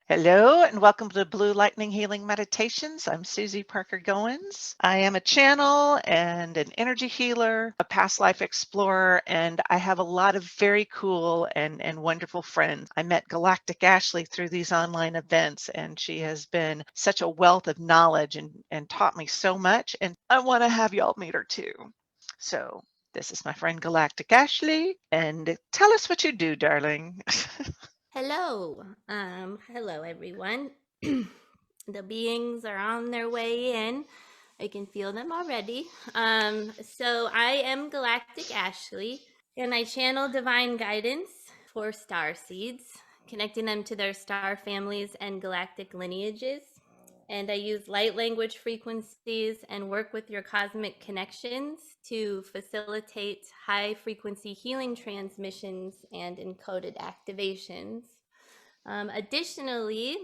Hello and welcome to Blue Lightning Healing Meditations. I'm Susie Parker Goins. I am a channel and an energy healer, a past life explorer, and I have a lot of very cool and wonderful friends. I met Galactic Ashley through these online events, and she has been such a wealth of knowledge and taught me so much, and I want to have y'all meet her too. So this is my friend Galactic Ashley, and tell us what you do, darling. Hello everyone. The beings are on their way in. I can feel them already. So I am Galactic Ashley, and I channel divine guidance for star seeds, connecting them to their star families and galactic lineages. And I use light language frequencies and work with your cosmic connections to facilitate high frequency healing transmissions and encoded activations. Additionally,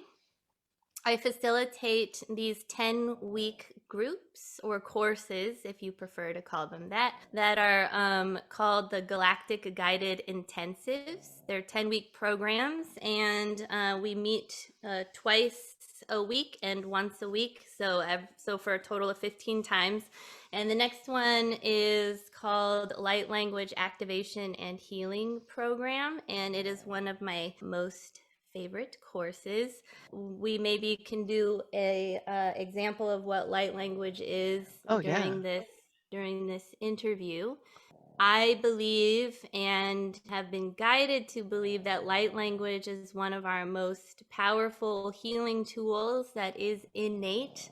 I facilitate these 10-week groups or courses, if you prefer to call them that are called the Galactic Guided Intensives. They're 10-week programs, and we meet twice a week and once a week, so for a total of 15 times. And the next one is called Light Language Activation and Healing Program, and it is one of my most favorite courses. We maybe can do a example of what light language is Oh, yeah. during this interview. I believe and have been guided to believe that light language is one of our most powerful healing tools that is innate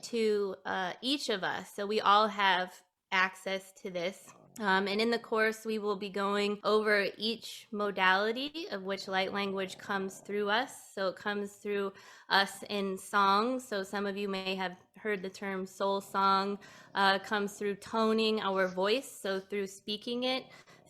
to each of us. So we all have access to this. And in the course, we will be going over each modality of which light language comes through us. So it comes through us in songs. So some of you may have heard the term soul song. Comes through toning our voice. So through speaking it,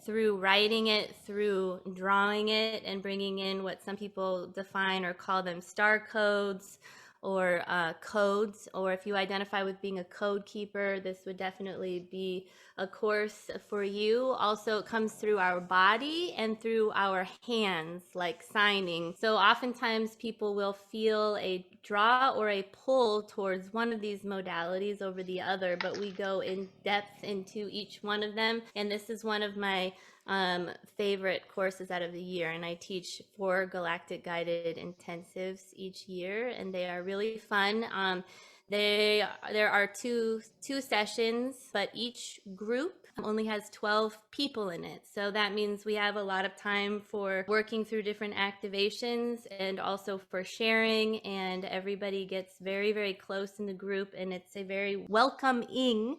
through writing it, through drawing it, and bringing in what some people define or call them star codes or codes. Or if you identify with being a code keeper, this would definitely be a course for you. Also, it comes through our body and through our hands, like signing. So oftentimes people will feel a draw or a pull towards one of these modalities over the other, but we go in depth into each one of them. And this is one of my favorite courses out of the year, and I teach 4 galactic guided intensives each year, and they are really fun. There are two sessions, but each group only has 12 people in it. So that means we have a lot of time for working through different activations and also for sharing, and everybody gets very, very close in the group, and it's a very welcoming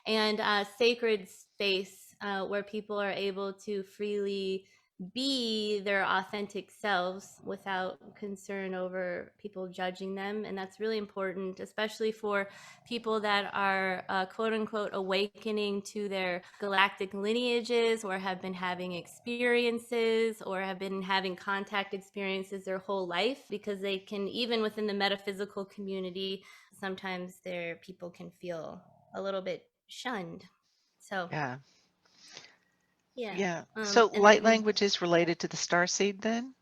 and sacred space where people are able to freely be their authentic selves without concern over people judging them. And that's really important, especially for people that are quote unquote awakening to their galactic lineages, or have been having experiences, or have been having contact experiences their whole life, because they can, even within the metaphysical community, sometimes their people can feel a little bit shunned. So Yeah. yeah. Yeah. um So and light then language is related to the star seed then?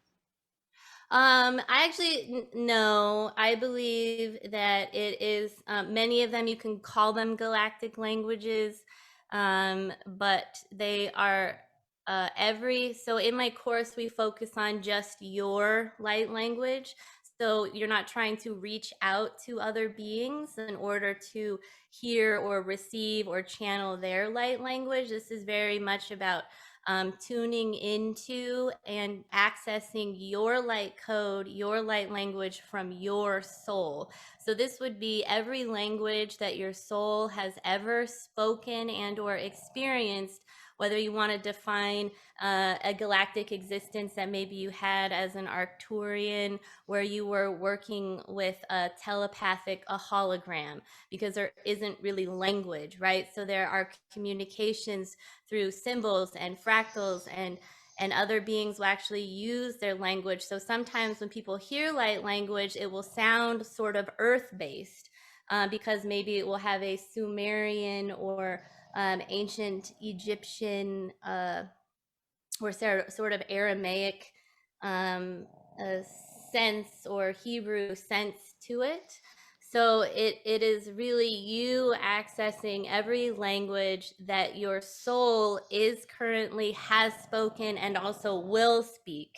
I actually no. I believe that it is. Many of them you can call them galactic languages, but they are every. So in my course, we focus on just your light language. So you're not trying to reach out to other beings in order to hear or receive or channel their light language. This is very much about tuning into and accessing your light code, your light language from your soul. So this would be every language that your soul has ever spoken and or experienced, whether you want to define a galactic existence that maybe you had as an Arcturian, where you were working with a telepathic, a hologram, because there isn't really language, right? So there are communications through symbols and fractals, and other beings will actually use their language. So sometimes when people hear light language, it will sound sort of earth based, because maybe it will have a Sumerian or ancient Egyptian or sort of Aramaic um, uh, sense or Hebrew sense to it. So it is really you accessing every language that your soul is currently has spoken and also will speak.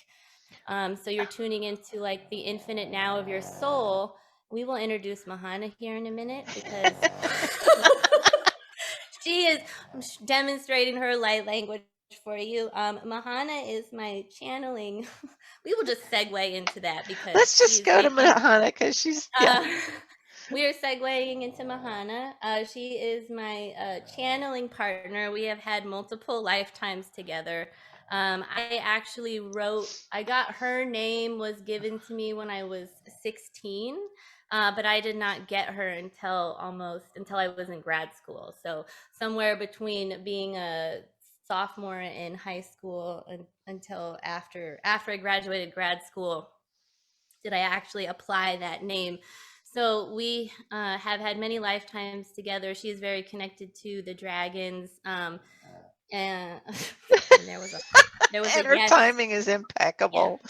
So you're tuning into like the infinite now of your soul. We will introduce Mahana here in a minute because she is demonstrating her light language for you. Mahana is my channeling. We will just segue into that because Let's just she's go to making. Mahana because she's, yeah. Uh, we are segueing into Mahana. She is my channeling partner. We have had multiple lifetimes together. I actually I got her name was given to me when I was 16, but I did not get her until I was in grad school. So somewhere between being a sophomore in high school until after I graduated grad school did I actually apply that name. So we have had many lifetimes together. She is very connected to the dragons, and, and there was a And her yes. timing is Yeah, impeccable.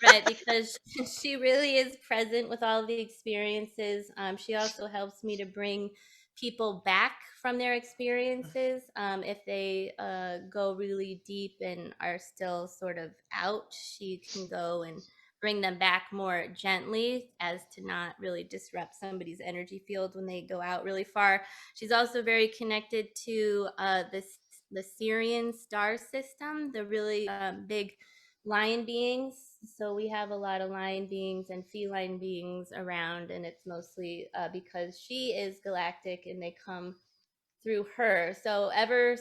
right, because she really is present with all the experiences. She also helps me to bring people back from their experiences if they go really deep and are still sort of out. She can go and bring them back more gently as to not really disrupt somebody's energy field when they go out really far. She's also very connected to the Syrian star system, the really big lion beings. So we have a lot of lion beings and feline beings around, and it's mostly because she is galactic and they come through her. So ever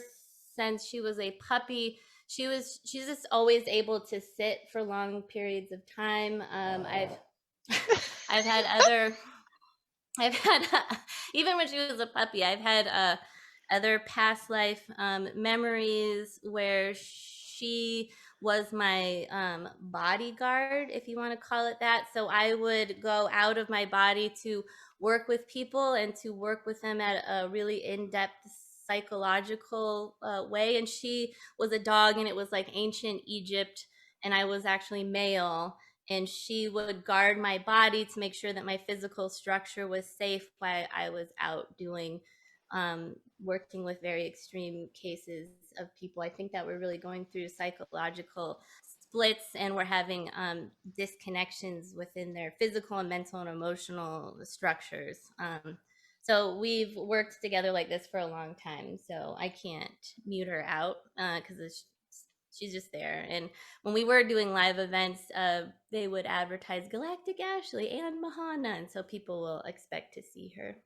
since she was a puppy, she's just always able to sit for long periods of time. I've had other I've had even when she was a puppy, I've had other past life memories where she was my bodyguard, if you want to call it that. So I would go out of my body to work with people and to work with them at a really in-depth psychological way. And she was a dog, and it was like ancient Egypt, and I was actually male, and she would guard my body to make sure that my physical structure was safe while I was out doing working with very extreme cases of people. I think that we're really going through psychological splits, and we're having disconnections within their physical and mental and emotional structures. So we've worked together like this for a long time. So I can't mute her out because she's just there. And when we were doing live events, they would advertise Galactic Ashley and Mahana, and so people will expect to see her.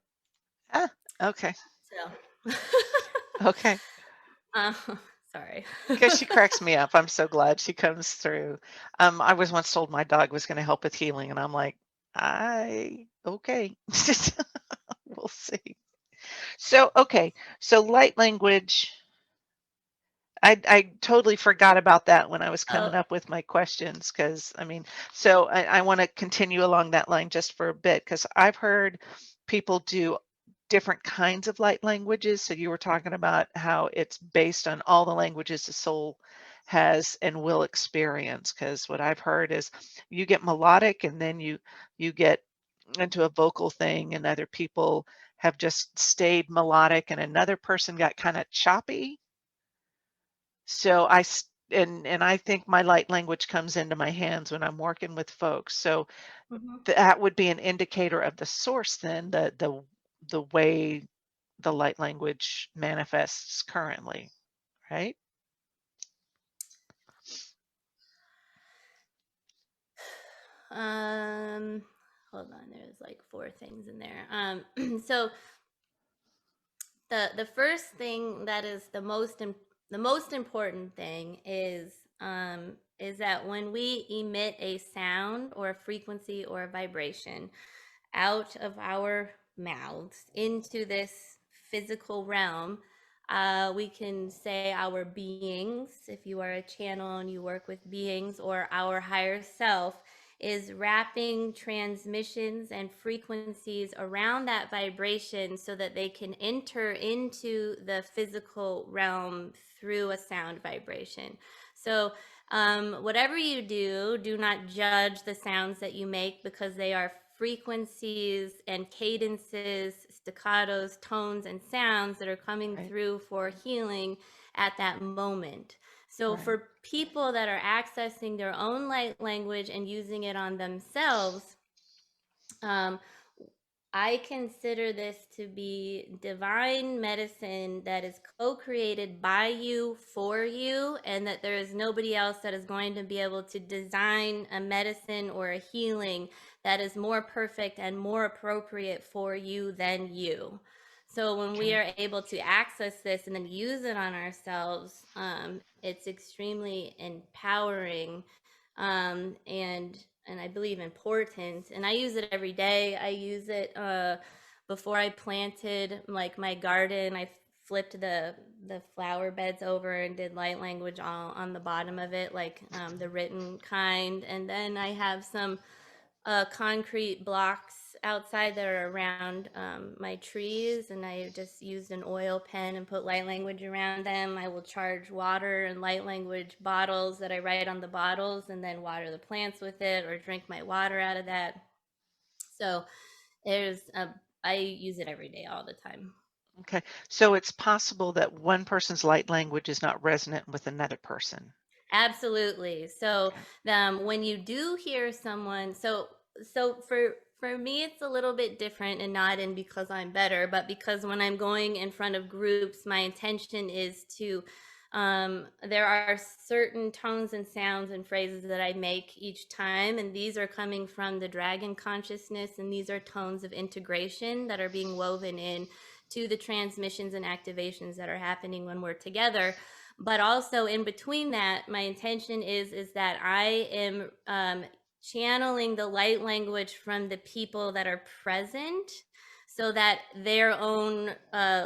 Ah, okay. So, Okay. uh, sorry. Because she cracks me up. I'm so glad she comes through. I was once told my dog was going to help with healing, and I'm like, okay. We'll see. So, okay. So light language. I totally forgot about that when I was Oh, coming up with my questions because I mean, so I want to continue along that line just for a bit because I've heard people do different kinds of light languages. So you were talking about how it's based on all the languages the soul has and will experience. Because what I've heard is you get melodic and then you get into a vocal thing, and other people have just stayed melodic, and another person got kind of choppy. So and I think my light language comes into my hands when I'm working with folks. So mhm. that would be an indicator of the source then, the way the light language manifests currently, right? um, hold on. There's like four things in there. So the first thing that is the most important thing is that when we emit a sound or a frequency or a vibration out of our mouths into this physical realm, we can say our beings, if you are a channel and you work with beings, or our higher self is wrapping transmissions and frequencies around that vibration so that they can enter into the physical realm through a sound vibration. So Whatever you do, do not judge the sounds that you make because they are frequencies and cadences, staccatos, tones, and sounds that are coming Right. through for healing at that moment. So, Right. for people that are accessing their own light language and using it on themselves, um, I consider this to be divine medicine that is co created by you for you, and that there is nobody else that is going to be able to design a medicine or a healing that is more perfect and more appropriate for you than you. So, when we Okay. are able to access this and then use it on ourselves, it's extremely empowering, and I believe important. And I use it every day. I use it before I planted like my garden. I flipped the flower beds over and did light language all on the bottom of it, like the written kind. And then I have some concrete blocks outside that are around my trees, and I just used an oil pen and put light language around them. I will charge water and light language bottles that I write on the bottles, and then water the plants with it or drink my water out of that. So there's a, I use it every day, all the time. Okay. So it's possible that one person's light language is not resonant with another person. Absolutely. So, Okay. when you do hear someone, for me, it's a little bit different, and not in because I'm better, but because when I'm going in front of groups, my intention is to. There are certain tones and sounds and phrases that I make each time, and these are coming from the dragon consciousness, and these are tones of integration that are being woven in to the transmissions and activations that are happening when we're together. But also in between that, my intention is that I am channeling the light language from the people that are present, so that their own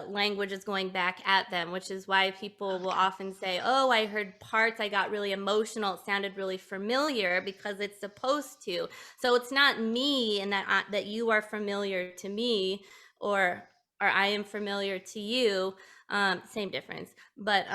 language is going back at them, which is why people will Okay. often say, oh, I heard parts, I got really emotional, it sounded really familiar, because it's supposed to. So it's not me, and that you are familiar to me, or I am familiar to you. Same difference, but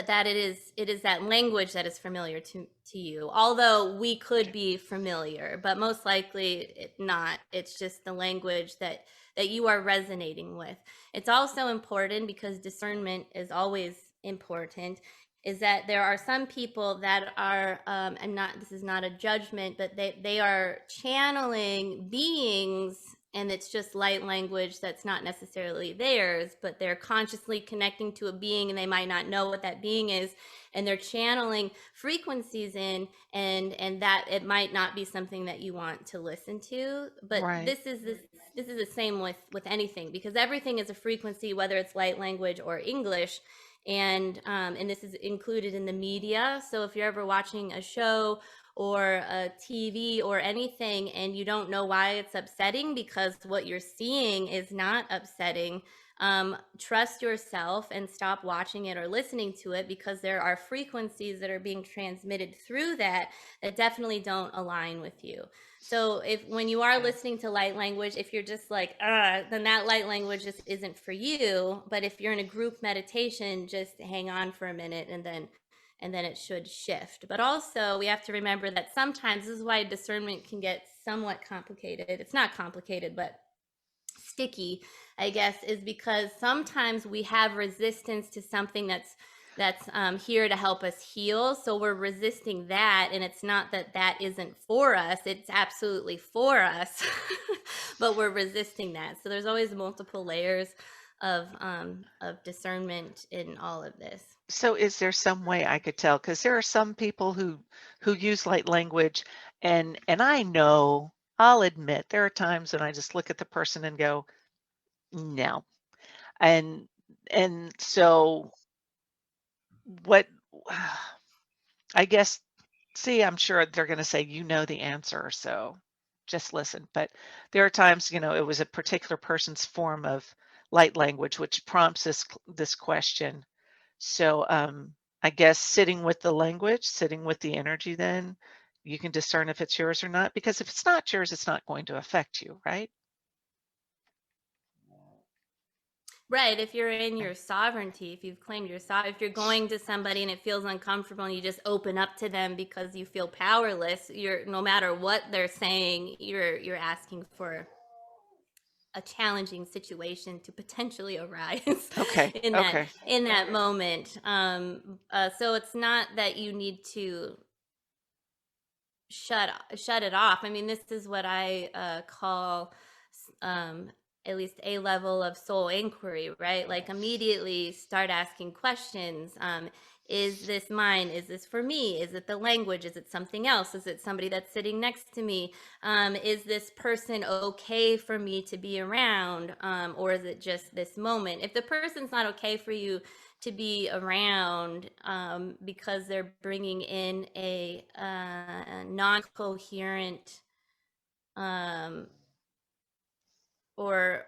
that it is that language that is familiar to you, although we could Okay. be familiar, but most likely not. It's just the language that you are resonating with. It's also important, because discernment is always important, is that there are some people that are, and not, this is not a judgment, but they are channeling beings, and it's just light language that's not necessarily theirs, but they're consciously connecting to a being, and they might not know what that being is, and they're channeling frequencies in, and that it might not be something that you want to listen to. But Right. this is the same with anything, because everything is a frequency, whether it's light language or English. And this is included in the media. So if you're ever watching a show or a TV or anything, and you don't know why it's upsetting because what you're seeing is not upsetting, trust yourself and stop watching it or listening to it, because there are frequencies that are being transmitted through that definitely don't align with you. So if when you are Okay. listening to light language, if you're just like, then that light language just isn't for you. But if you're in a group meditation, just hang on for a minute, and then it should shift. But also, we have to remember that sometimes, this is why discernment can get somewhat complicated. It's not complicated, but sticky, I guess, is because sometimes we have resistance to something that's here to help us heal. So we're resisting that, and it's not that that isn't for us. It's absolutely for us, but we're resisting that. So there's always multiple layers of discernment in all of this. So is there some way I could tell? Because there are some people who use light language, and I know, I'll admit, there are times when I just look at the person and go, no. And and so what I guess, see, I'm sure they're going to say, you know the answer, so just listen. But there are times, it was a particular person's form of light language which prompts this question. So I guess sitting with the language, sitting with the energy, then you can discern if it's yours or not. Because if it's not yours, it's not going to affect you, right? Right, if you're in your sovereignty, if you've claimed your if you're going to somebody and it feels uncomfortable and you just open up to them because you feel powerless, you're no matter what they're saying, you're asking for a challenging situation to potentially arise Okay. Okay. in that moment. So it's not that you need to shut it off. I mean, this is what I call um, at least a level of soul inquiry, right? Like immediately start asking questions. Is this mine? Is this for me? Is it the language? Is it something else? Is it somebody that's sitting next to me? Is this person okay for me to be around? Or is it just this moment? If the person's not okay for you to be around because they're bringing in a non-coherent um, or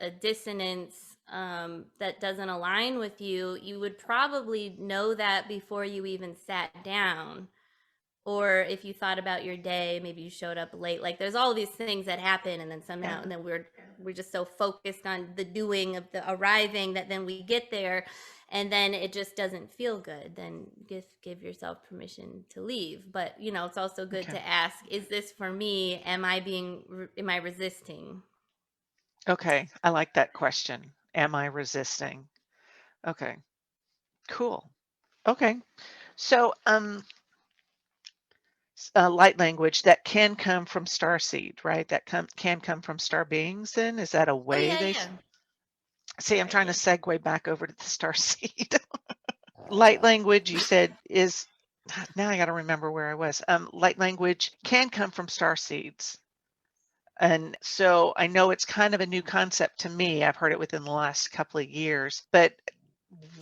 a dissonance that doesn't align with you, you would probably know that before you even sat down. Or if you thought about your day, maybe you showed up late. Like there's all these things that happen, and then somehow, Yeah. and then we're just so focused on the doing of the arriving that then we get there, and then it just doesn't feel good. Then give yourself permission to leave. But it's also good Okay. to ask: is this for me? Am I resisting? Okay. I like that question. Am I resisting? Okay. Cool. Okay. So, light language that can come from star seed, right? That can come from star beings. Then is that a Oh way yeah, they yeah. see? I'm Sorry, trying to yeah. segue back over to the star seed. Light language, you said, is now I got to remember where I was. Light language can come from star seeds. And so I know it's kind of a new concept to me. I've heard it within the last couple of years. But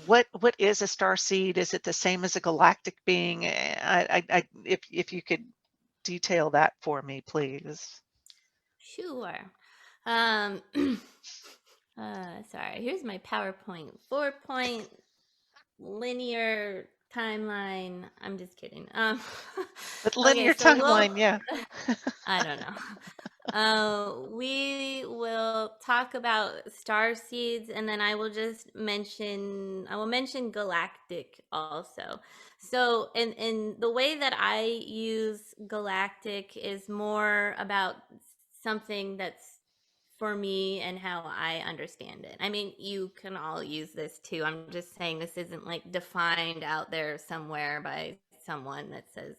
what is a star seed? Is it the same as a galactic being? If you could detail that for me, please. Sure. Sorry. Here's my PowerPoint. 4 point linear timeline. I'm just kidding. But Okay, linear so we'll. timeline, yeah. I don't know. We will talk about star seeds, and then I will mention galactic also. So, in the way that I use galactic is more about something that's for me and how I understand it. I mean, you can all use this too. I'm just saying this isn't like defined out there somewhere by someone that says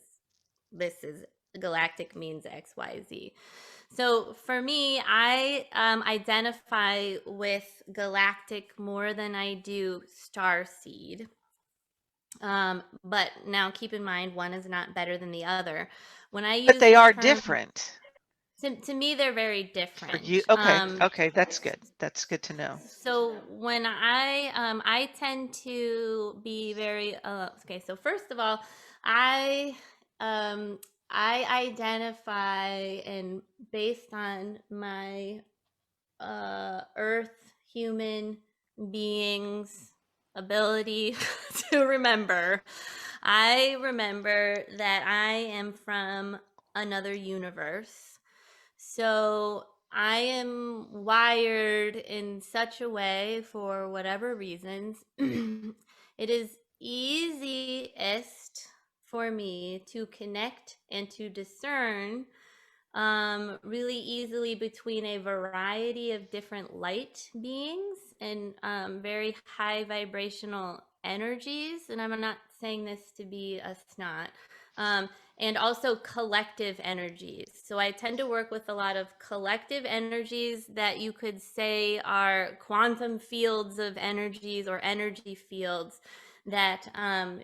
this is galactic means XYZ. So for me, I identify with galactic more than I do star seed. But now keep in mind, one is not better than the other. When I But use they the are term, different to me, they're very for you. different. Okay. Okay. That's good. That's good to know. So when I tend to be very okay. So first of all, I I identify and based on my earth human beings ability to remember, I remember that I am from another universe. So I am wired in such a way, for whatever reasons, it is easiest for me to connect and to discern really easily between a variety of different light beings and very high vibrational energies. And I'm not saying this to be a snot. Um, and also collective energies. So I tend to work with a lot of collective energies that you could say are quantum fields of energies or energy fields that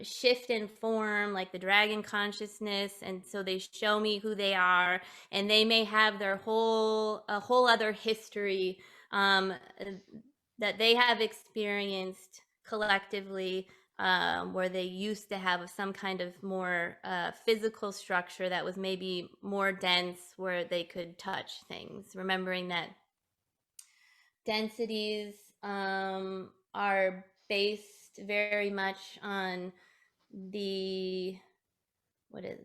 shift in form, like the dragon consciousness. And so they show me who they are, and they may have a whole other history um, that they have experienced collectively, where they used to have some kind of more physical structure that was maybe more dense, where they could touch things. Remembering that densities are based very much on the what is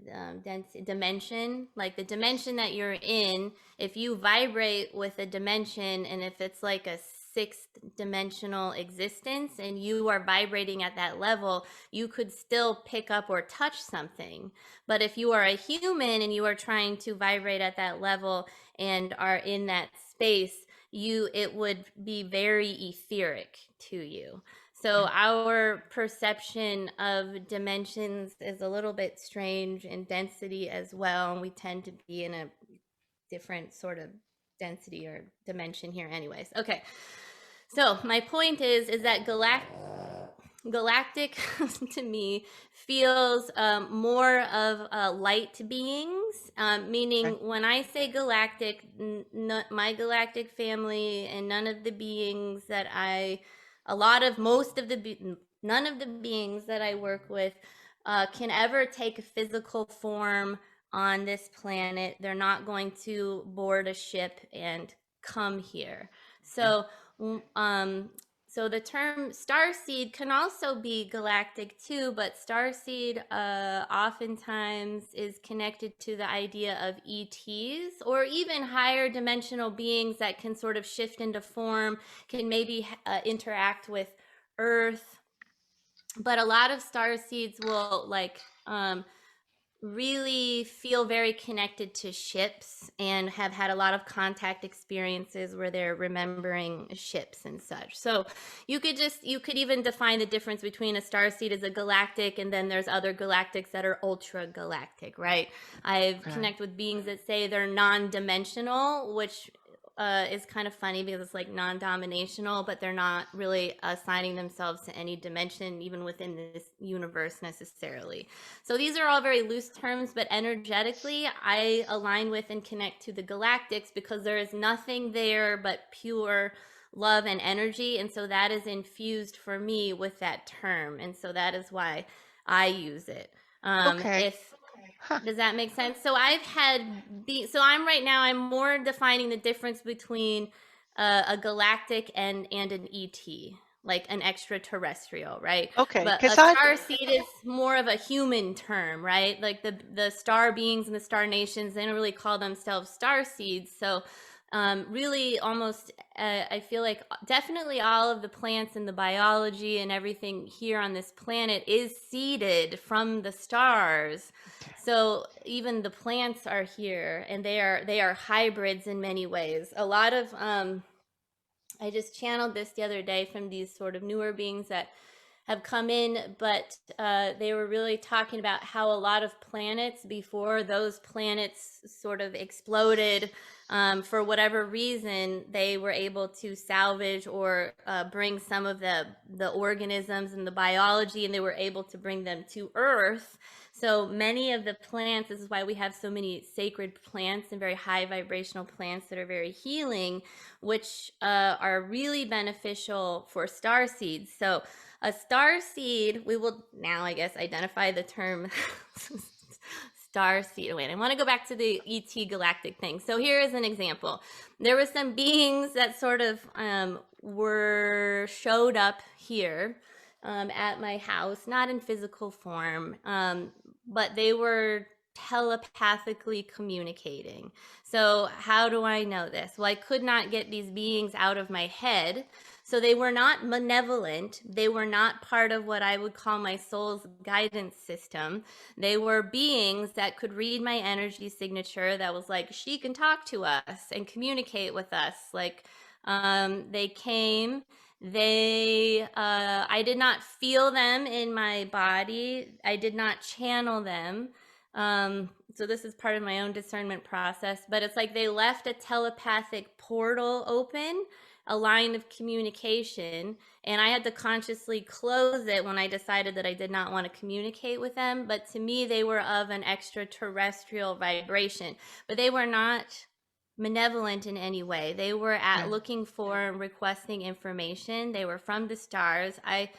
density dimension, like the dimension that you're in. If you vibrate with a dimension, and if it's like a sixth dimensional existence and you are vibrating at that level, you could still pick up or touch something. But if you are a human and you are trying to vibrate at that level and are in that space, it would be very etheric to you. So our perception of dimensions is a little bit strange, and density as well. And we tend to be in a different sort of density or dimension here anyways. Okay. So my point is that galactic to me feels more of light beings, meaning Okay. when I say galactic, my galactic family and none of the beings that none of the beings that I work with can ever take a physical form on this planet. They're not going to board a ship and come here. Okay. So, um, so the term starseed can also be galactic too, but starseed oftentimes is connected to the idea of ETs or even higher dimensional beings that can sort of shift into form, can maybe interact with Earth. But a lot of starseeds will really feel very connected to ships and have had a lot of contact experiences where they're remembering ships and such. So you could even define the difference between a starseed as a galactic and then there's other galactics that are ultra galactic, right? I've Okay. connected with beings that say they're non-dimensional, which is kind of funny because it's like non-dominational, but they're not really assigning themselves to any dimension, even within this universe necessarily. So these are all very loose terms, but energetically, I align with and connect to the galactics because there is nothing there but pure love and energy. And so that is infused for me with that term. And so that is why I use it. Okay. If Huh. Does that make sense? So I'm right now, I'm more defining the difference between a galactic and an ET, like an extraterrestrial, right? Okay. But Because a I. star seed is more of a human term, right? Like the star beings and the star nations, they don't really call themselves star seeds. So really almost I feel like definitely all of the plants and the biology and everything here on this planet is seeded from the stars. So even the plants are here and they are hybrids in many ways. A lot of I just channeled this the other day from these sort of newer beings that have come in, but they were really talking about how a lot of planets, before those planets sort of exploded, for whatever reason, they were able to salvage or bring some of the organisms and the biology, and they were able to bring them to Earth. So many of the plants, this is why we have so many sacred plants and very high vibrational plants that are very healing, which are really beneficial for star seeds. So a star seed, we will now, I guess, identify the term star seed. Wait, I want to go back to the ET galactic thing. So here is an example. There were some beings that sort of showed up here at my house, not in physical form, but they were telepathically communicating. So how do I know this? Well, I could not get these beings out of my head. So they were not malevolent. They were not part of what I would call my soul's guidance system. They were beings that could read my energy signature that was like, she can talk to us and communicate with us. Like, they came, I did not feel them in my body. I did not channel them. So this is part of my own discernment process, but it's like they left a telepathic portal open, a line of communication, and I had to consciously close it when I decided that I did not want to communicate with them. But to me, they were of an extraterrestrial vibration, but they were not malevolent in any way. They were looking for and requesting information. They were from the stars. I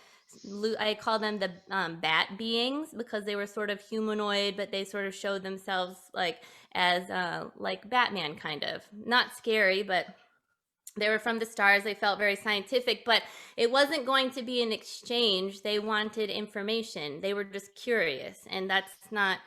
call them the bat beings because they were sort of humanoid, but they sort of showed themselves like as like Batman, kind of not scary, but they were from the stars. They felt very scientific, but it wasn't going to be an exchange. They wanted information. They were just curious, and that's not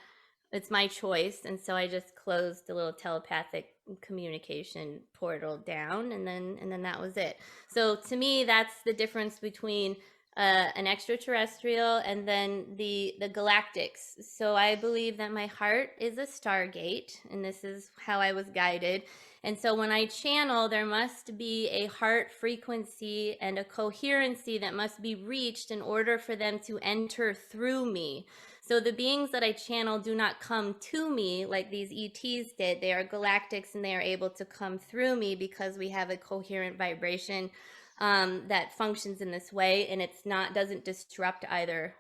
it's my choice, and so I just closed the little telepathic communication portal down, and then that was it. So to me, that's the difference between an extraterrestrial and then the galactics. So I believe that my heart is a stargate, and this is how I was guided. And so when I channel, there must be a heart frequency and a coherency that must be reached in order for them to enter through me. So the beings that I channel do not come to me like these ETs did. They are galactics, and they are able to come through me because we have a coherent vibration that functions in this way, and it's not doesn't disrupt either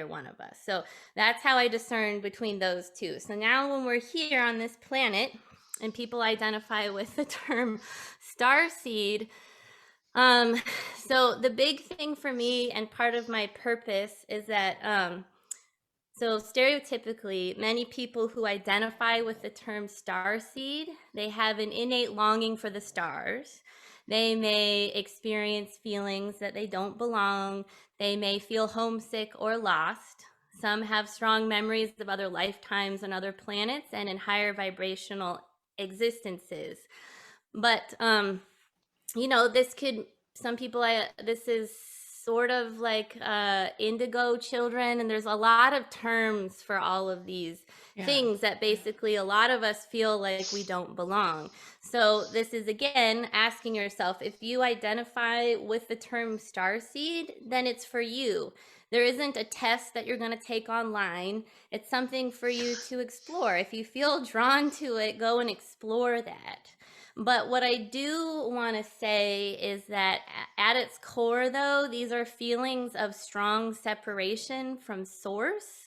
one of us. So that's how I discern between those two. So now when we're here on this planet and people identify with the term starseed, so the big thing for me and part of my purpose is that so stereotypically, many people who identify with the term starseed, they have an innate longing for the stars. They may experience feelings that they don't belong. They may feel homesick or lost. Some have strong memories of other lifetimes on other planets and in higher vibrational existences. But this could, some people, this is sort of like indigo children, and there's a lot of terms for all of these things that basically a lot of us feel like we don't belong. So this is again asking yourself, if you identify with the term starseed, then it's for you. There isn't a test that you're going to take online. It's something for you to explore. If you feel drawn to it, go and explore that. But what I do want to say is that at its core, though, these are feelings of strong separation from source,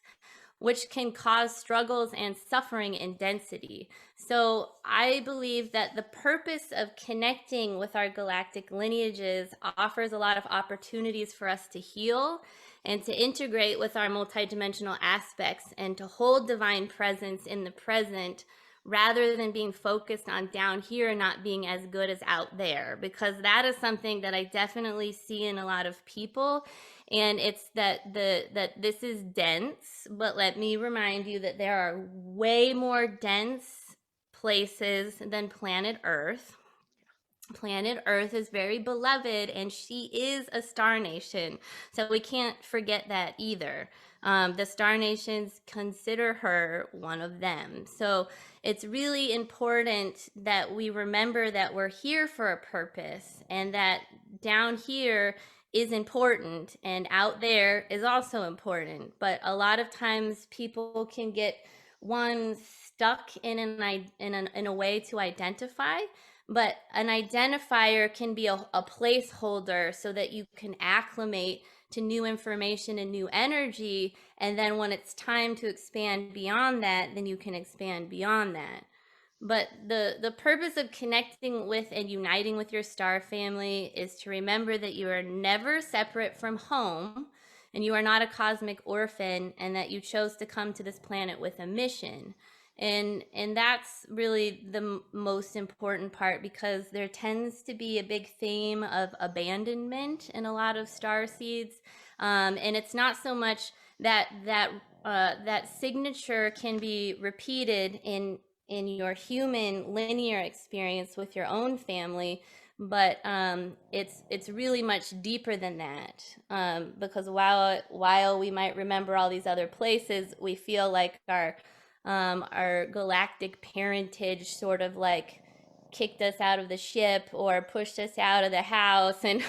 which can cause struggles and suffering in density. So I believe that the purpose of connecting with our galactic lineages offers a lot of opportunities for us to heal and to integrate with our multidimensional aspects and to hold divine presence in the present, rather than being focused on down here and not being as good as out there, because that is something that I definitely see in a lot of people. And it's that this is dense, but let me remind you that there are way more dense places than planet Earth. Planet Earth is very beloved, and she is a star nation. So we can't forget that either. The star nations consider her one of them. So it's really important that we remember that we're here for a purpose, and that down here is important and out there is also important. But a lot of times people can get stuck in a way to identify. But an identifier can be a placeholder so that you can acclimate to new information and new energy. And then when it's time to expand beyond that, then you can expand beyond that. But the purpose of connecting with and uniting with your star family is to remember that you are never separate from home, and you are not a cosmic orphan, and that you chose to come to this planet with a mission. And that's really the most important part, because there tends to be a big theme of abandonment in a lot of star seeds, and it's not so much that that signature can be repeated in your human linear experience with your own family, but it's really much deeper than that, because while we might remember all these other places, we feel like our galactic parentage sort of like kicked us out of the ship or pushed us out of the house, and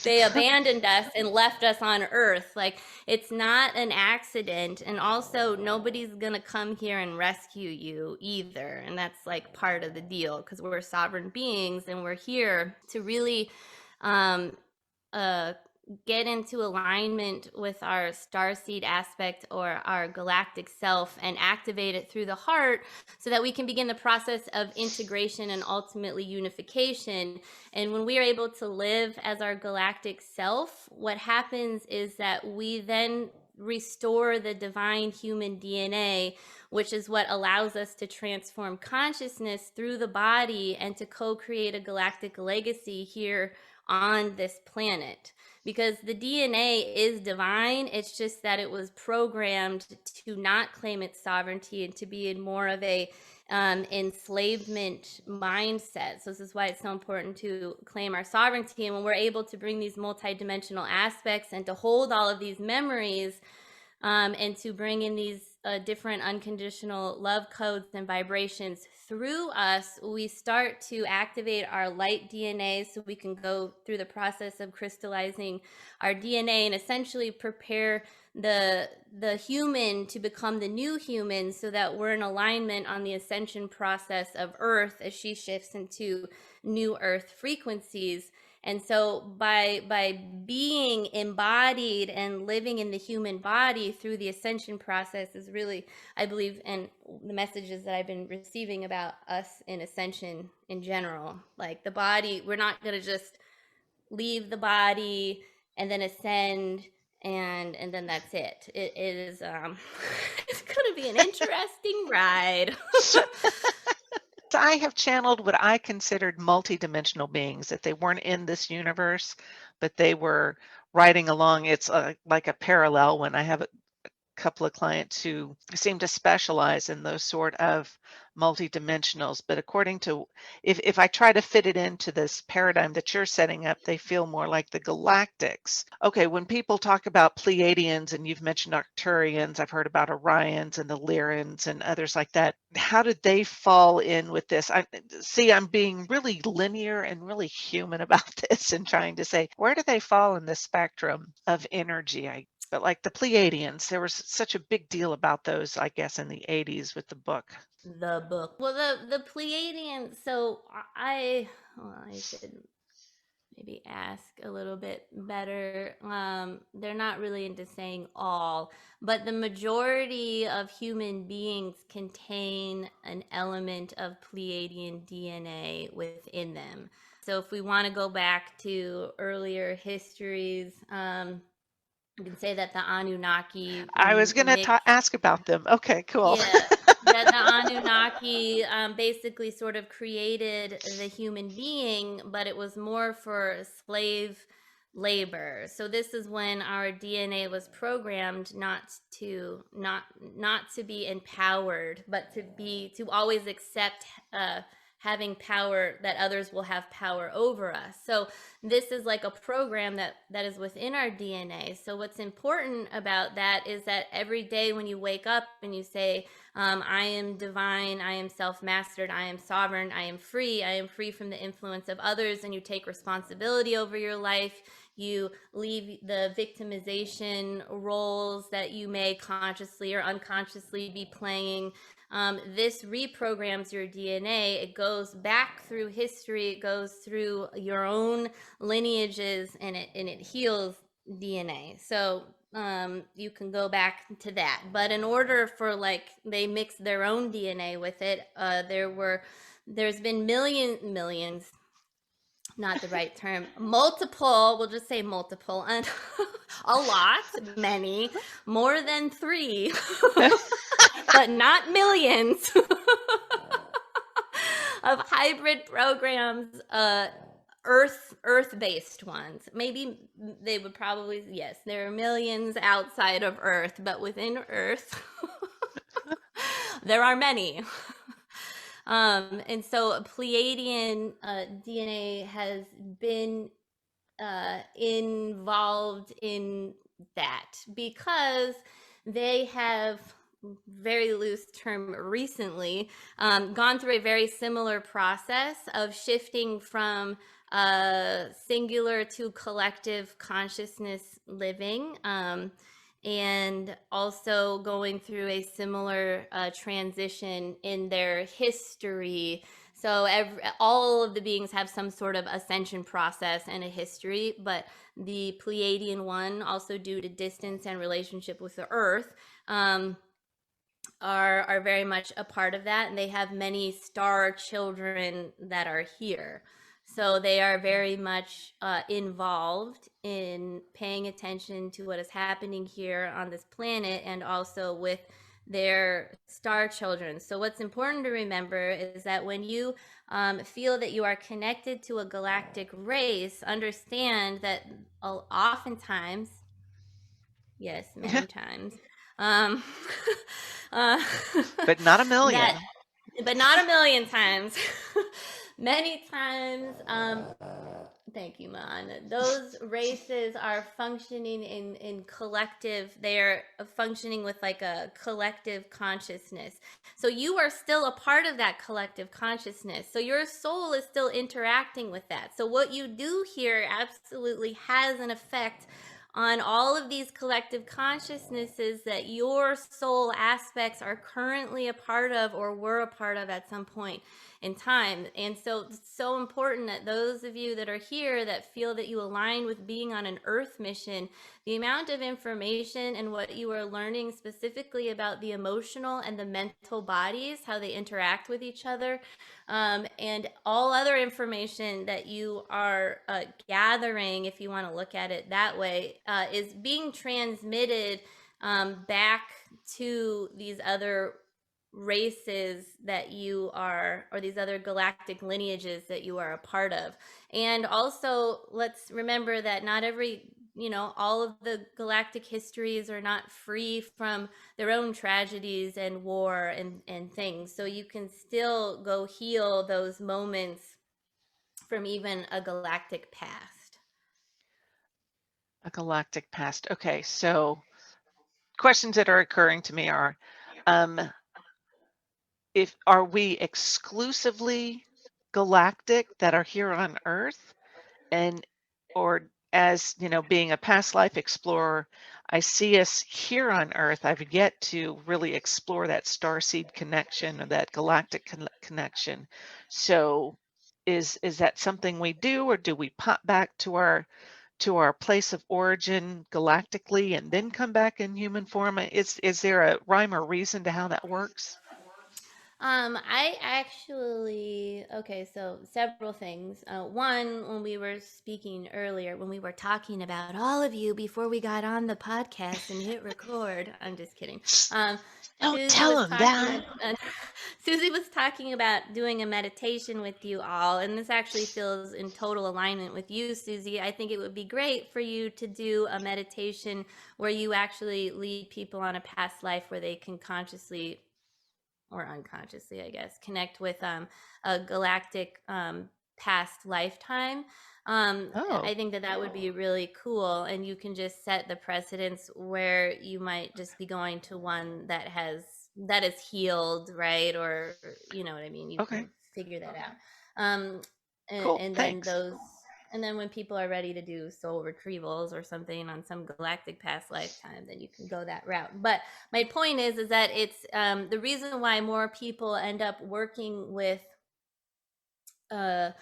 they abandoned us and left us on Earth. Like, it's not an accident, and also nobody's gonna come here and rescue you either, and that's like part of the deal, because we're sovereign beings and we're here to really get into alignment with our starseed aspect or our galactic self and activate it through the heart, so that we can begin the process of integration and ultimately unification. And when we are able to live as our galactic self, what happens is that we then restore the divine human DNA, which is what allows us to transform consciousness through the body and to co-create a galactic legacy here on this planet, because the DNA is divine. It's just that it was programmed to not claim its sovereignty and to be in more of a enslavement mindset. So this is why it's so important to claim our sovereignty. And when we're able to bring these multidimensional aspects and to hold all of these memories, and to bring in these different unconditional love codes and vibrations through us, we start to activate our light DNA so we can go through the process of crystallizing our DNA and essentially prepare the human to become the new human, so that we're in alignment on the ascension process of Earth as she shifts into new Earth frequencies. And so by being embodied and living in the human body through the ascension process is really, I believe, and the messages that I've been receiving about us in ascension in general. Like the body, we're not going to just leave the body and then ascend and then that's it. It is it's going to be an interesting ride. So I have channeled what I considered multidimensional beings, that they weren't in this universe, but they were riding along. It's like a parallel when I have a couple of clients who seem to specialize in those sort of multidimensionals. But according to, if I try to fit it into this paradigm that you're setting up, they feel more like the galactics. Okay, when people talk about Pleiadians, and you've mentioned Arcturians, I've heard about Orions and the Lyrians and others like that. How did they fall in with this? I'm being really linear and really human about this and trying to say, where do they fall in the spectrum of energy? But like the Pleiadians, there was such a big deal about those, I guess, in the 80s with the book. The book. Well, the Pleiadians. So I should maybe ask a little bit better. They're not really into saying all, but the majority of human beings contain an element of Pleiadian DNA within them. So if we want to go back to earlier histories, you can say that the Anunnaki I was going to mixed. ask about them. Okay, cool. Yeah, that the Anunnaki basically sort of created the human being, but it was more for slave labor. So this is when our DNA was programmed not to be empowered, but to always accept having power, that others will have power over us. So this is like a program that is within our DNA. So what's important about that is that every day when you wake up and you say, I am divine, I am self-mastered, I am sovereign, I am free from the influence of others, and you take responsibility over your life, you leave the victimization roles that you may consciously or unconsciously be playing. This reprograms your DNA. It goes back through history, it goes through your own lineages, and it heals DNA. So you can go back to that. But in order for, like, they mix their own DNA with it, there's been millions, not the right term, multiple, we'll just say multiple, and a lot, many, more than three, but not millions of hybrid programs, earth-based ones. Maybe they would probably, yes, there are millions outside of Earth, but within Earth there are many. And so Pleiadian DNA has been involved in that because they have, very loose term, recently gone through a very similar process of shifting from singular to collective consciousness living, and also going through a similar transition in their history. So all of the beings have some sort of ascension process and a history, but the Pleiadian one, also due to distance and relationship with the Earth, are very much a part of that, and they have many star children that are here. So they are very much involved in paying attention to what is happening here on this planet, and also with their star children. So what's important to remember is that when you feel that you are connected to a galactic race, understand that oftentimes, yes, many times, um, uh, But not a that, million. but not a million times, many times, thank you, Man. Those races are functioning in collective, they're functioning with like a collective consciousness. So you are still a part of that collective consciousness. So your soul is still interacting with that. So what you do here absolutely has an effect on all of these collective consciousnesses that your soul aspects are currently a part of or were a part of at some point in time. And so it's so important that those of you that are here that feel that you align with being on an earth mission, the amount of information and what you are learning specifically about the emotional and the mental bodies, how they interact with each other, and all other information that you are gathering, if you want to look at it that way, is being transmitted back to these other races that you are, or these other galactic lineages that you are a part of. And also, let's remember that not every, all of the galactic histories are not free from their own tragedies and war and things. So you can still go heal those moments from even a galactic past. A galactic past. Okay, so questions that are occurring to me are, um, if are we exclusively galactic that are here on Earth? And or as being a past life explorer, I see us here on Earth. I've yet to really explore that starseed connection or that galactic connection. So is that something we do, or do we pop back to our place of origin galactically and then come back in human form? Is there a rhyme or reason to how that works? I actually, okay, so several things. One, when we were speaking earlier, when we were talking about all of you before we got on the podcast and hit record, I'm just kidding. Um, Don't Susie tell was them that. talking. Susie was talking about doing a meditation with you all, and this actually feels in total alignment with you, Susie. I think it would be great for you to do a meditation where you actually lead people on a past life where they can consciously or unconsciously, I guess, connect with a galactic past lifetime. Oh, I think that that would be really cool, and you can just set the precedence where you might just be going to one that is healed, right? Or you know what I mean. You okay, can figure that out. Um, cool, and then thanks. those and then when people are ready to do soul retrievals or something on some galactic past lifetime, then you can go that route. But my point is that it's the reason why more people end up working with uh,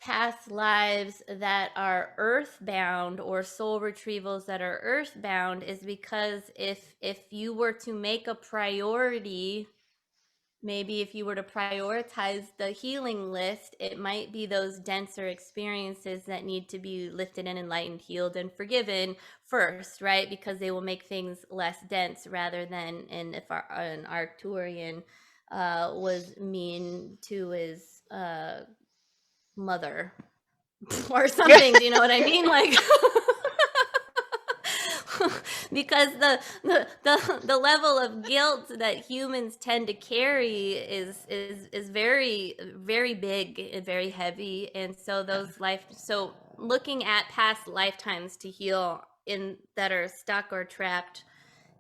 past lives that are earthbound or soul retrievals that are earthbound is because if you were to make a priority, maybe if you were to prioritize the healing list, it might be those denser experiences that need to be lifted and enlightened, healed, and forgiven first, right? Because they will make things less dense rather than, and if an Arcturian was mean to his mother or something, do you know what I mean? Like, because the level of guilt that humans tend to carry is very very big and very heavy, and so Yeah. so looking at past lifetimes to heal in that are stuck or trapped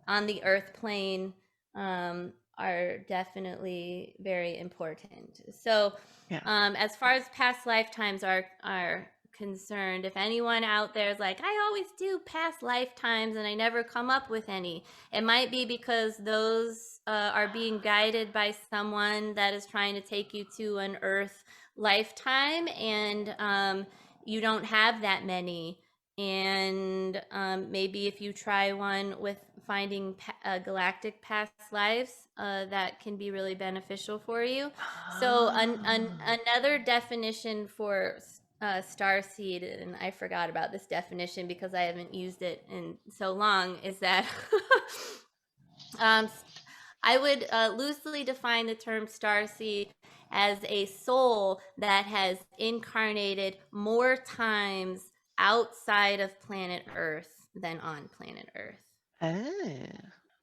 on the earth plane are definitely very important. So, Yeah. as far as past lifetimes are concerned, if anyone out there is like, I always do past lifetimes and I never come up with any, it might be because those are being guided by someone that is trying to take you to an earth lifetime, and you don't have that many. And maybe if you try one with finding galactic past lives, that can be really beneficial for you. So Ah. another definition for star seed, and I forgot about this definition because I haven't used it in so long, is that um, I would loosely define the term starseed as a soul that has incarnated more times outside of planet Earth than on planet Earth. Oh,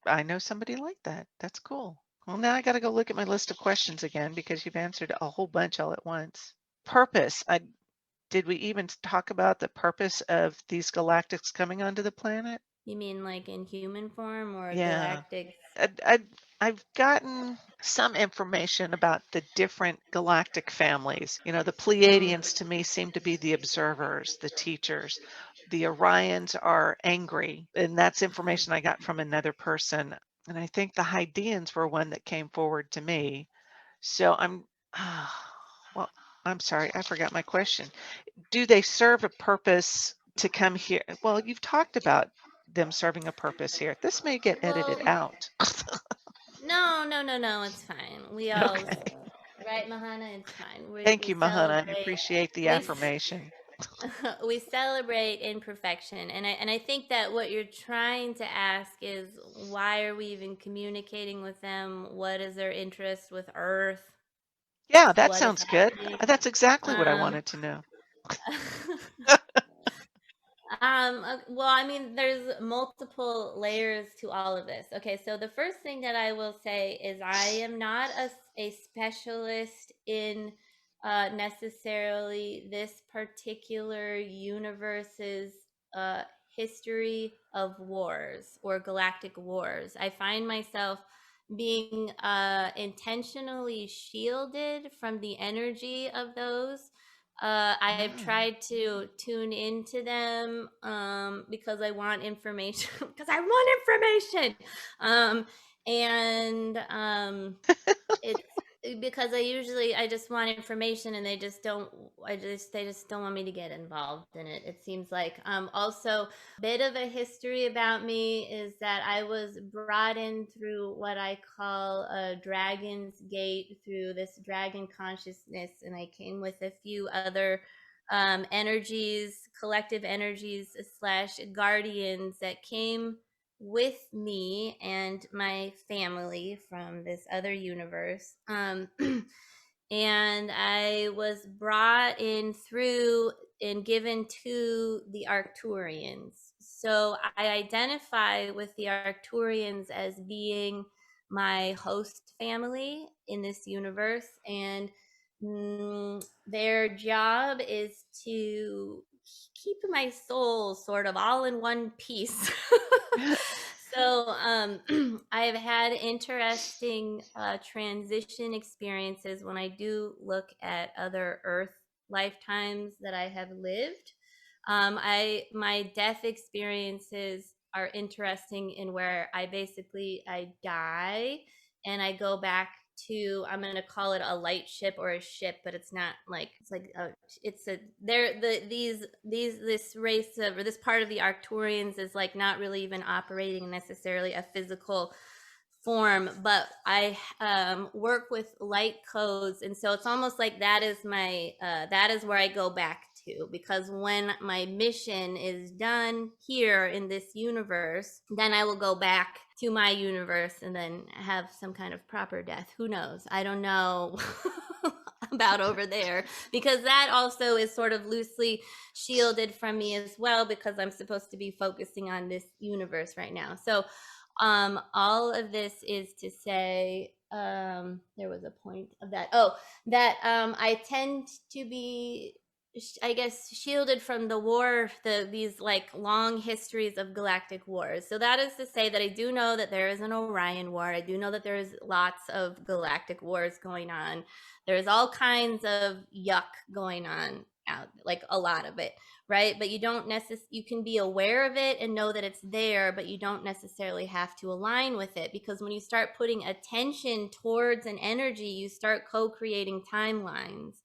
I know somebody like that. That's cool. Well, now I got to go look at my list of questions again because you've answered a whole bunch all at once. Purpose. Did we even talk about the purpose of these galactics coming onto the planet? You mean like in human form or Yeah. galactic? I, I, I've gotten some information about the different galactic families. You know, the Mm. Pleiadians to me seem to be the observers, the teachers. The Orions are angry, and that's information I got from another person. And I think the Hydeans were one that came forward to me. So well, I'm sorry, I forgot my question. Do they serve a purpose to come here? Well, you've talked about them serving a purpose here. This may get edited Well, out. no, no, no, no. It's fine. We all, Okay. right, Mahana? It's fine. Thank We you, Mahana. I celebrate. appreciate the We affirmation. we celebrate imperfection, and I think that what you're trying to ask is why are we even communicating with them? What is their interest with Earth? Yeah, that What is sounds good. happening? That's exactly what I Um, wanted to know. well, I mean, there's multiple layers to all of this. Okay, so the first thing that I will say is I am not a specialist in necessarily this particular universe's history of wars or galactic wars. I find myself being intentionally shielded from the energy of those. I've Mm. tried to tune into them because I want information. Because I want information, and it's because I just want information, and they just don't want me to get involved in it. It seems like also bit of a history about me is that I was brought in through what I call a dragon's gate, through this dragon consciousness, and I came with a few other energies, collective energies slash guardians that came with me and my family from this other universe. And I was brought in through and given to the Arcturians. So I identify with the Arcturians as being my host family in this universe. And their job is to keep my soul sort of all in one piece. So I've had interesting transition experiences when I do look at other Earth lifetimes that I have lived. I my death experiences are interesting in where I die and I go back to, I'm going to call it a light ship or a ship, but it's not like it's a they're these this race of, or this part of the Arcturians is like not really even operating necessarily a physical form, but I work with light codes, and so it's almost like that is my that is where I go back to, because when my mission is done here in this universe, then I will go back to my universe and then have some kind of proper death. Who knows? I don't know about over there, because that also is sort of loosely shielded from me as well, because I'm supposed to be focusing on this universe right now. So all of this is to say, there was a point of that. Oh, that I tend to be, I guess, shielded from the war, these like long histories of galactic wars. So that is to say that I do know that there is an Orion War. I do know that there's lots of galactic wars going on. There's all kinds of yuck going on out, like a lot of it, right? But you don't necessarily, you can be aware of it and know that it's there, but you don't necessarily have to align with it, because when you start putting attention towards an energy, you start co-creating timelines.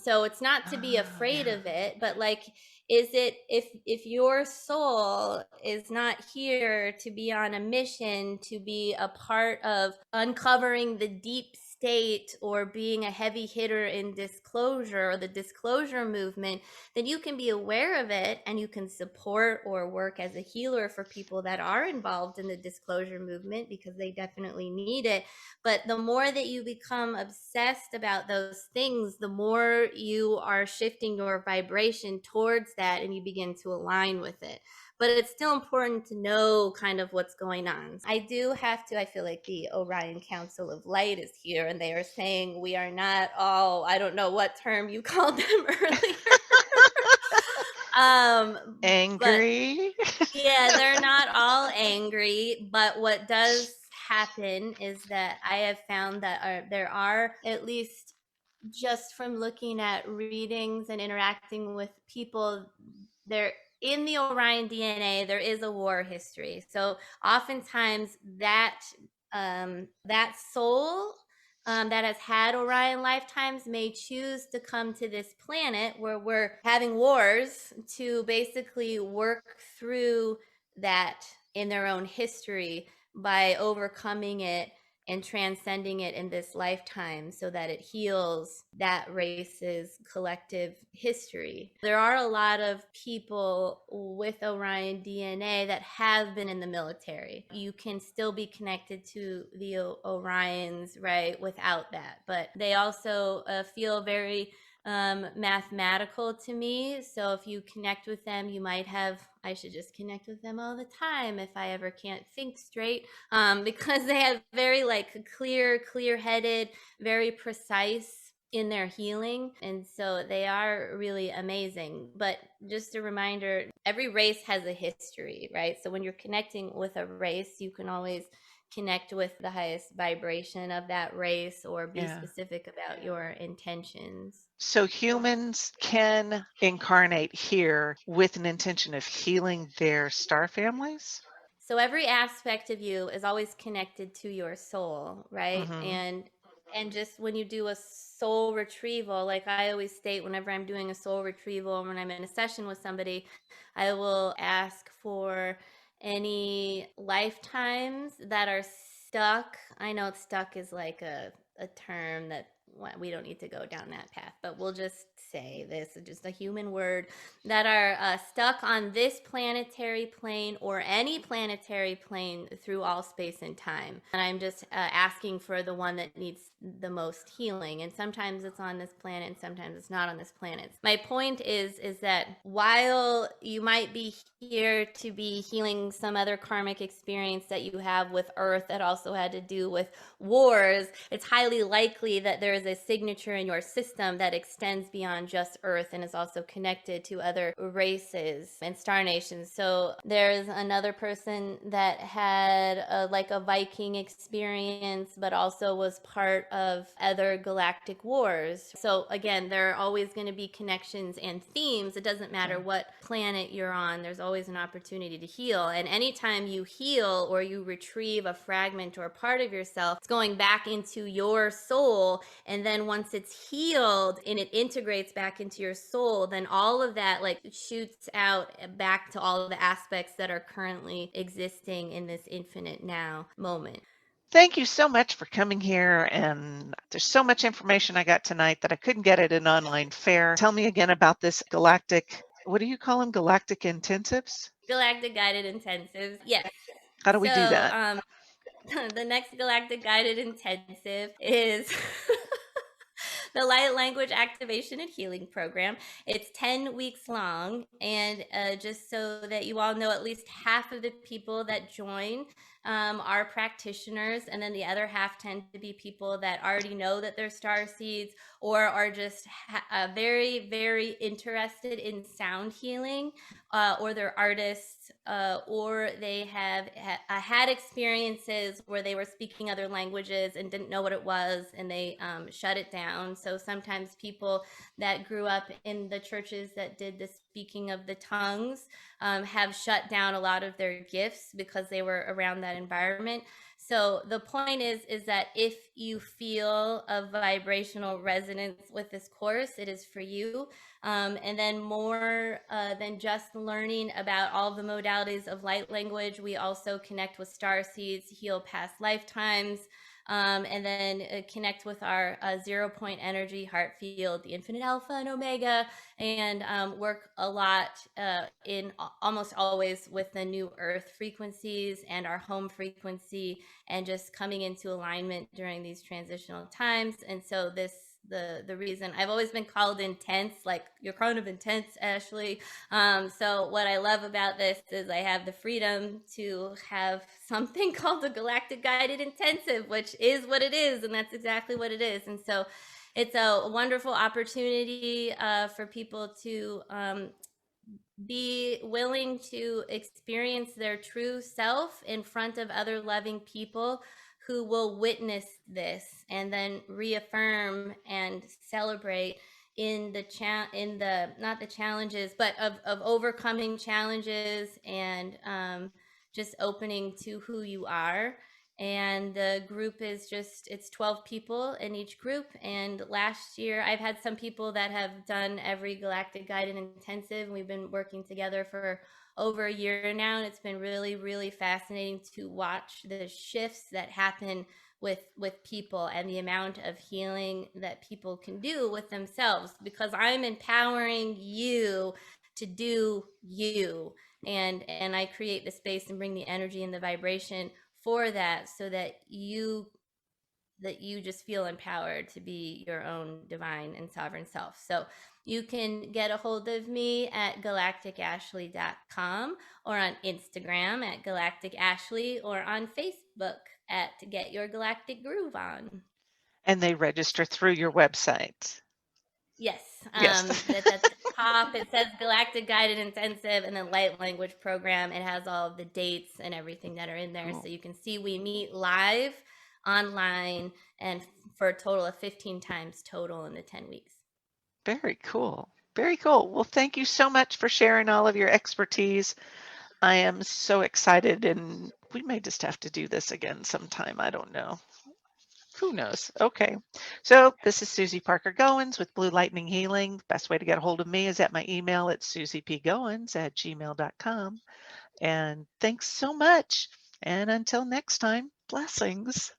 So it's not to be Ah, afraid yeah. of it, but like, is it, if your soul is not here to be on a mission to be a part of uncovering the deep state or being a heavy hitter in disclosure or the disclosure movement, then you can be aware of it and you can support or work as a healer for people that are involved in the disclosure movement because they definitely need it. But the more that you become obsessed about those things, the more you are shifting your vibration towards that and you begin to align with it. But it's still important to know kind of what's going on. I do have to, I feel like the Orion Council of Light is here and they are saying we are not all, I don't know what term you called them earlier. But Angry. yeah, they're not all angry, but what does happen is that I have found that there are, at least just from looking at readings and interacting with people, there in the Orion DNA there is a war history. So oftentimes that soul that has had Orion lifetimes may choose to come to this planet where we're having wars to basically work through that in their own history by overcoming it and transcending it in this lifetime so that it heals that race's collective history. There are a lot of people with Orion DNA that have been in the military. You can still be connected to the Orions, right, without that. But they also feel very mathematical to me. So if you connect with them, you might have, I should just connect with them all the time if I ever can't think straight, because they have very like clear-headed, very precise in their healing. And so they are really amazing. But just a reminder, every race has a history, right? So when you're connecting with a race, you can always connect with the highest vibration of that race or be Yeah. specific about your intentions. So humans can incarnate here with an intention of healing their star families? So every aspect of you is always connected to your soul, right? Mm-hmm. And just when you do a soul retrieval, like I always state whenever I'm doing a soul retrieval, when I'm in a session with somebody, I will ask for any lifetimes that are stuck. I know stuck is like a term that we don't need to go down that path, but we'll just say this is just a human word, that are stuck on this planetary plane or any planetary plane through all space and time. And I'm just asking for the one that needs the most healing. And sometimes it's on this planet and sometimes it's not on this planet. My point is that while you might be here to be healing some other karmic experience that you have with Earth that also had to do with wars, it's highly likely that there is a signature in your system that extends beyond just Earth and is also connected to other races and star nations. So there's another person that had like a Viking experience, but also was part of other galactic wars. So again, there are always going to be connections and themes. It doesn't matter what planet you're on, there's always an opportunity to heal. And anytime you heal or you retrieve a fragment or a part of yourself, it's going back into your soul. And then once it's healed and it integrates back into your soul, then all of that like shoots out back to all of the aspects that are currently existing in this infinite now moment. Thank you so much for coming here. And there's so much information I got tonight that I couldn't get at an online fair. Tell me again about this galactic, what do you call them? Galactic intensives? Galactic guided intensives. Yes. How do we do So, that? the next galactic guided intensive is the Light Language Activation and Healing Program. It's 10 weeks long. And just so that you all know, at least half of the people that join are practitioners. And then the other half tend to be people that already know that they're star seeds or are just very, very interested in sound healing, or they're artists, or they have had experiences where they were speaking other languages and didn't know what it was and they shut it down. So sometimes people that grew up in the churches that did the speaking of the tongues have shut down a lot of their gifts because they were around that environment. So the point is that if you feel a vibrational resonance with this course, it is for you. And then more than just learning about all the modalities of light language, we also connect with star seeds, heal past lifetimes, and then connect with our 0 point energy heart field, the infinite alpha and omega, and work a lot in almost always with the new earth frequencies and our home frequency, and just coming into alignment during these transitional times. And so this the reason I've always been called intense, like, you're kind of intense, Ashley. So what I love about this is I have the freedom to have something called the Galactic Guided Intensive, which is what it is, and that's exactly what it is. And so it's a wonderful opportunity for people to be willing to experience their true self in front of other loving people who will witness this and then reaffirm and celebrate in the not the challenges, but of overcoming challenges, and just opening to who you are. And the group is just, it's 12 people in each group. And last year I've had some people that have done every Galactic Guided Intensive. We've been working together for over a year now, and it's been really, really fascinating to watch the shifts that happen with people, and the amount of healing that people can do with themselves, because I'm empowering you to do you. And I create the space and bring the energy and the vibration for that, so that you just feel empowered to be your own divine and sovereign self. So you can get a hold of me at galacticashley.com, or on Instagram at Galactic Ashley, or on Facebook at Get Your Galactic Groove On. And they register through your website. Yes, Yes. that at the top it says Galactic Guided Intensive, and then Light Language Program. It has all of the dates and everything that are in there, so Cool. you can see we meet live, online, and for a total of 15 times total in the 10 weeks. Very cool. Very cool. Well, thank you so much for sharing all of your expertise. I am so excited, and we may just have to do this again sometime. I don't know. Who knows? Okay. So this is Susie Parker Goins with Blue Lightning Healing. Best way to get a hold of me is at my email at susiepgoins@gmail.com. And thanks so much. And until next time, blessings.